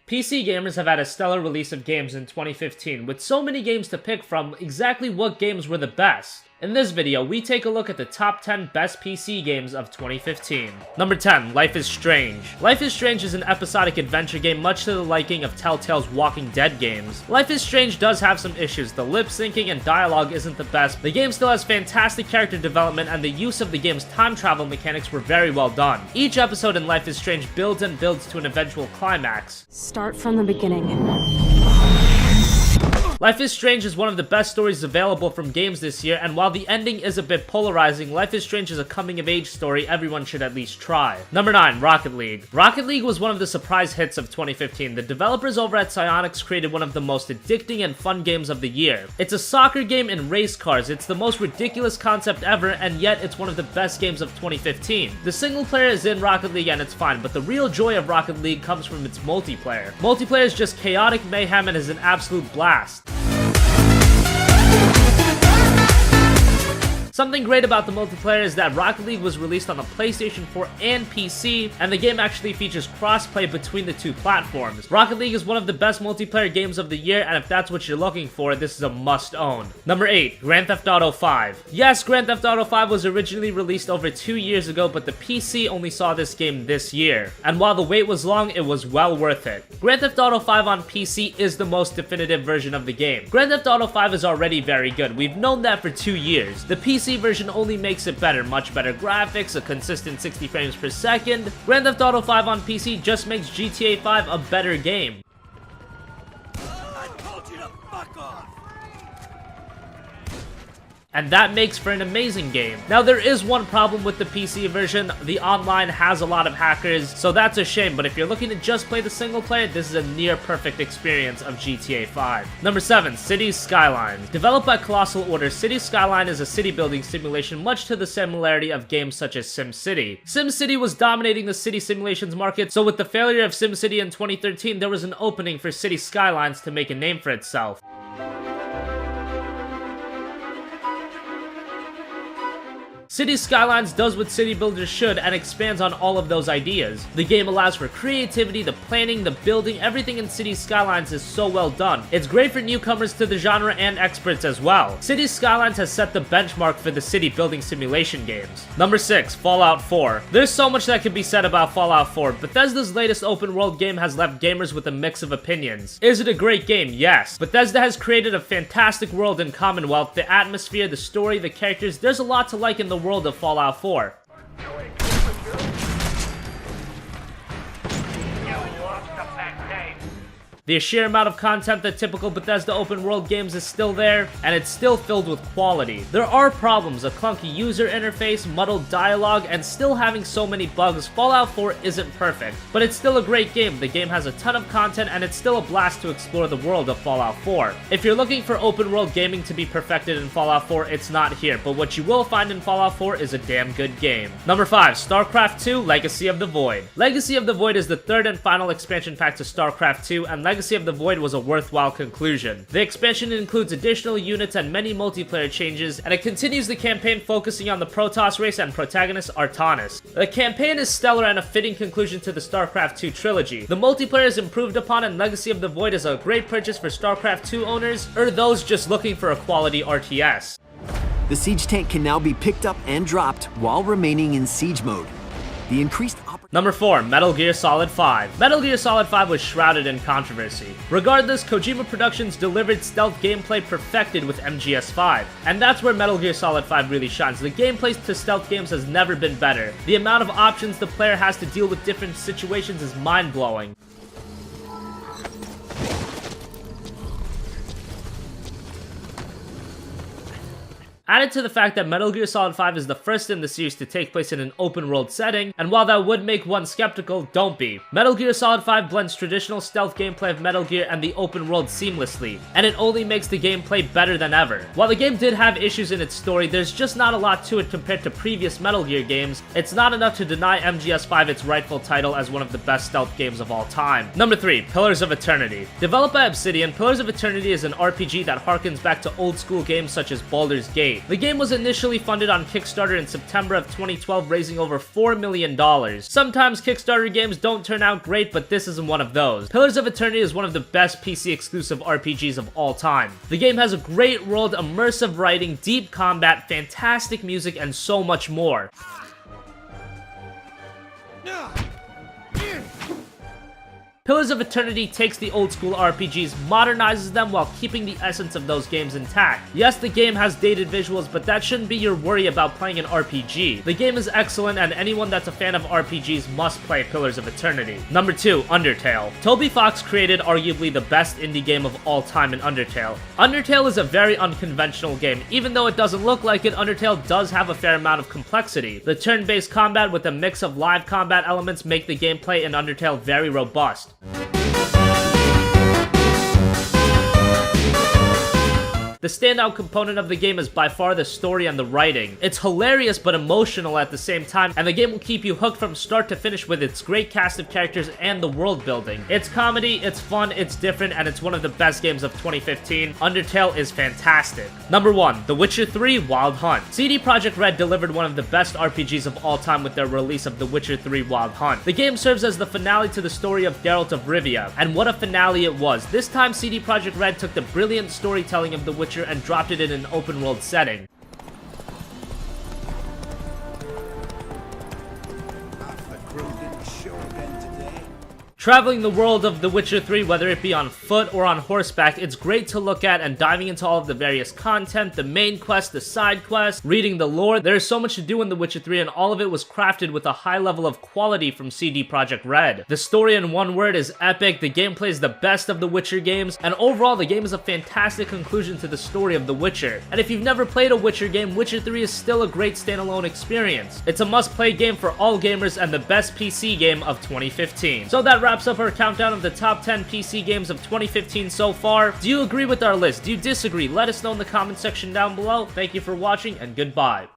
PC gamers have had a stellar release of games in 2015, with so many games to pick from. Exactly what games were the best? In this video, we take a look at the top 10 best PC games of 2015. Number 10, Life is Strange. Life is Strange is an episodic adventure game much to the liking of Telltale's Walking Dead games. Life is Strange does have some issues. The lip syncing and dialogue isn't the best. The game still has fantastic character development, and the use of the game's time travel mechanics were very well done. Each episode in Life is Strange builds and builds to an eventual climax. Start from the beginning. Life is Strange is one of the best stories available from games this year, and while the ending is a bit polarizing, Life is Strange is a coming-of-age story everyone should at least try. Number 9, Rocket League. Rocket League was one of the surprise hits of 2015. The developers over at Psyonix created one of the most addicting and fun games of the year. It's a soccer game in race cars. It's the most ridiculous concept ever, and yet it's one of the best games of 2015. The single player is in Rocket League and it's fine, but the real joy of Rocket League comes from its multiplayer. Multiplayer is just chaotic mayhem and is an absolute blast. Something great about the multiplayer is that Rocket League was released on the PlayStation 4 and PC, and the game actually features crossplay between the two platforms. Rocket League is one of the best multiplayer games of the year, and if that's what you're looking for, this is a must-own. Number 8, Grand Theft Auto 5. Yes, Grand Theft Auto 5 was originally released over 2 years ago, but the PC only saw this game this year. And while the wait was long, it was well worth it. Grand Theft Auto 5 on PC is the most definitive version of the game. Grand Theft Auto 5 is already very good. We've known that for 2 years. The PC version only makes it better. Much better graphics, a consistent 60 frames per second. Grand Theft Auto 5 on PC just makes GTA 5 a better game. I told you to fuck off! And that makes for an amazing game. Now, there is one problem with the PC version. The online has a lot of hackers, so that's a shame, but if you're looking to just play the single player, this is a near perfect experience of GTA 5. Number 7, Cities Skylines. Developed by Colossal Order, Cities Skyline is a city building simulation much to the similarity of games such as SimCity. SimCity was dominating the city simulations market, so with the failure of SimCity in 2013, there was an opening for Cities Skylines to make a name for itself. Cities Skylines does what city builders should and expands on all of those ideas. The game allows for creativity, the planning, the building, everything in Cities Skylines is so well done. It's great for newcomers to the genre and experts as well. Cities Skylines has set the benchmark for the city building simulation games. Number 6, Fallout 4. There's so much that could be said about Fallout 4. Bethesda's latest open world game has left gamers with a mix of opinions. Is it a great game? Yes. Bethesda has created a fantastic world in Commonwealth. The atmosphere, the story, the characters, there's a lot to like in the world of Fallout 4. The sheer amount of content that typical Bethesda open world games is still there, and it's still filled with quality. There are problems, a clunky user interface, muddled dialogue, and still having so many bugs. Fallout 4 isn't perfect, but it's still a great game. The game has a ton of content, and it's still a blast to explore the world of Fallout 4. If you're looking for open world gaming to be perfected in Fallout 4, it's not here, but what you will find in Fallout 4 is a damn good game. Number 5, StarCraft II: Legacy of the Void. Legacy of the Void is the third and final expansion pack to StarCraft II, and Legacy of the Void was a worthwhile conclusion. The expansion includes additional units and many multiplayer changes, and it continues the campaign focusing on the Protoss race and protagonist Artanis. The campaign is stellar and a fitting conclusion to the StarCraft II trilogy. The multiplayer is improved upon, and Legacy of the Void is a great purchase for StarCraft II owners or those just looking for a quality RTS. The siege tank can now be picked up and dropped while remaining in siege mode. The increased Number 4, Metal Gear Solid 5. Metal Gear Solid 5 was shrouded in controversy. Regardless, Kojima Productions delivered stealth gameplay perfected with MGS5, and that's where Metal Gear Solid 5 really shines. The gameplay to stealth games has never been better. The amount of options the player has to deal with different situations is mind-blowing. Added to the fact that Metal Gear Solid 5 is the first in the series to take place in an open world setting, and while that would make one skeptical, don't be. Metal Gear Solid 5 blends traditional stealth gameplay of Metal Gear and the open world seamlessly, and it only makes the gameplay better than ever. While the game did have issues in its story, there's just not a lot to it compared to previous Metal Gear games. It's not enough to deny MGS5 its rightful title as one of the best stealth games of all time. Number 3, Pillars of Eternity. Developed by Obsidian, Pillars of Eternity is an RPG that harkens back to old school games such as Baldur's Gate. RPG. The game was initially funded on Kickstarter in September of 2012, raising over $4 million. Sometimes Kickstarter games don't turn out great, but this isn't one of those. Pillars of Eternity is one of the best PC exclusive RPGs of all time. The game has a great world, immersive writing, deep combat, fantastic music, and so much more. Pillars of Eternity takes the old school RPGs, modernizes them while keeping the essence of those games intact. Yes, the game has dated visuals, but that shouldn't be your worry about playing an RPG. The game is excellent, and anyone that's a fan of RPGs must play Pillars of Eternity. Number 2, Undertale. Toby Fox created arguably the best indie game of all time in Undertale. Undertale is a very unconventional game. Even though it doesn't look like it, Undertale does have a fair amount of complexity. The turn-based combat with a mix of live combat elements make the gameplay in Undertale very robust. The standout component of the game is by far the story and the writing. It's hilarious but emotional at the same time, and the game will keep you hooked from start to finish with its great cast of characters and the world building. It's comedy, it's fun, it's different, and it's one of the best games of 2015. Undertale is fantastic. Number 1, The Witcher 3 Wild Hunt. CD Projekt Red delivered one of the best RPGs of all time with their release of The Witcher 3 Wild Hunt. The game serves as the finale to the story of Geralt of Rivia, and what a finale it was. This time CD Projekt Red took the brilliant storytelling of The Witcher and dropped it in an open world setting. Half the crew didn't show again today. Traveling the world of The Witcher 3, whether it be on foot or on horseback, it's great to look at, and diving into all of the various content, the main quest, the side quest, reading the lore. There is so much to do in The Witcher 3, and all of it was crafted with a high level of quality from CD Projekt Red. The story in one word is epic, the gameplay is the best of the Witcher games, and overall the game is a fantastic conclusion to the story of The Witcher. And if you've never played a Witcher game, Witcher 3 is still a great standalone experience. It's a must-play game for all gamers and the best PC game of 2015. So that wraps up our countdown of the top 10 PC games of 2015 so far. Do you agree with our list? Do you disagree? Let us know in the comment section down below. Thank you for watching, and goodbye.